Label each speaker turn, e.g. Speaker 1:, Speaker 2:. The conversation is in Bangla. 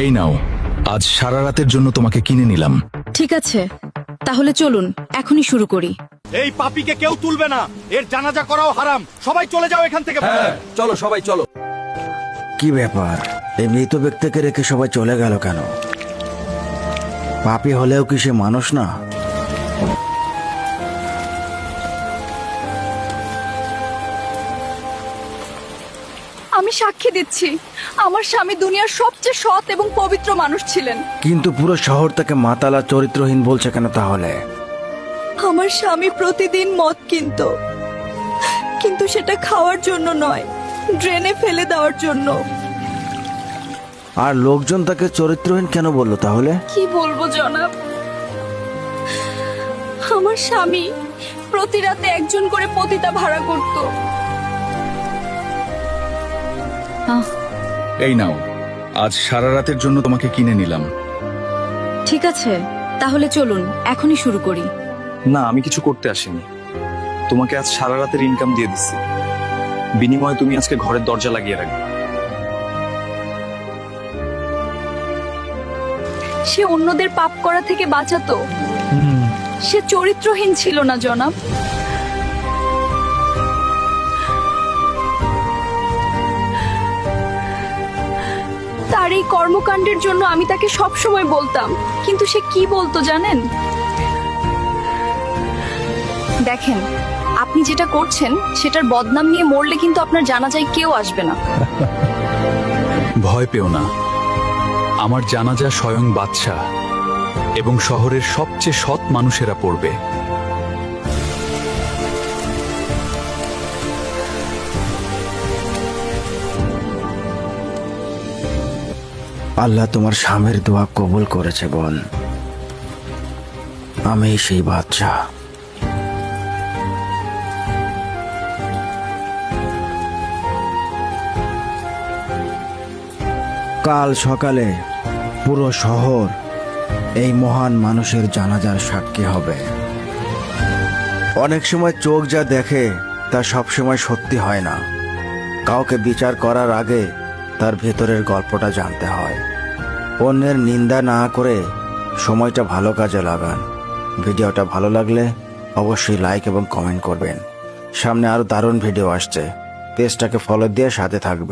Speaker 1: এই নাও, আজ সারা রাতের জন্য তোমাকে কিনে নিলাম।
Speaker 2: ঠিক আছে, তাহলে চলুন এখনই শুরু করি।
Speaker 3: এই পাপীকে কেউ তুলবে না, এর জানাজা করাও হারাম। সবাই চলে যাও এখান থেকে।
Speaker 1: চলো সবাই চলো।
Speaker 4: কি ব্যাপার, এই মৃত ব্যক্তিকে রেখে সবাই চলে গেল কেন? পাপী হলেও কি সে মানুষ না?
Speaker 2: আমি সাক্ষী দিচ্ছি, আমার স্বামী দুনিয়ার সবচেয়ে সৎ এবং পবিত্র মানুষ ছিলেন।
Speaker 4: কিন্তু পুরো শহর তাকে মাতালা চরিত্রহীন বলছে কেন তাহলে?
Speaker 2: আমার স্বামী প্রতিদিন মদ কিনতো, কিন্তু সেটা খাওয়ার জন্য নয়, ড্রেনে ফেলে দেওয়ার জন্য।
Speaker 4: আর লোকজন তাকে চরিত্রহীন কেন বললো তাহলে?
Speaker 2: কি বলবো জনাব, আমার স্বামী প্রতি রাতে একজন করে পতিতা ভাড়া করত।
Speaker 1: এই নাও, আজ সারা রাতের জন্য তোমাকে কিনে নিলাম।
Speaker 2: ঠিক আছে, তাহলে চলুন এখনই শুরু করি।
Speaker 5: না, আমি কিছু করতে আসিনি। তোমাকে আজ সারা রাতের ইনকাম দিয়ে দিচ্ছি, বিনিময়ে তুমি আজকে ঘরের দরজা লাগিয়ে রাখবে।
Speaker 2: সে অন্যদের পাপ করা থেকে বাঁচাতো, সে চরিত্রহীন ছিল না জনাব। তার এই কর্মকাণ্ডের জন্য আমি তাকে সব সময় বলতাম, কিন্তু সে কি বলতো জানেন? দেখেন, আপনি যেটা করছেন সেটার বদনাম নিয়ে মরলে কিন্তু আপনার জানাজায় কেউ আসবে না।
Speaker 1: ভয় পেও না, আমার জানাজা স্বয়ং বাদশা এবং শহরের সবচেয়ে সৎ মানুষেরা পড়বে।
Speaker 4: আল্লাহ তোমার স্বামীর দোয়া কবুল করেছে বোন। আমি সেই বাদশা। কাল সকালে পুরো শহর এই মহান মানুষের জানাজার সাক্ষী হবে। অনেক সময় চোখ যা দেখে তা সবসময় সত্যি হয় না। কাউকে বিচার করার আগে তার ভেতরের গল্পটা জানতে হয়। অন্যের নিন্দা না করে সময়টা ভালো কাজে লাগান। ভিডিওটা ভালো লাগলে অবশ্যই লাইক এবং কমেন্ট করবেন। সামনে আরো দারুণ ভিডিও আসছে, পেজটাকে ফলো দিয়ে সাথে থাকবেন।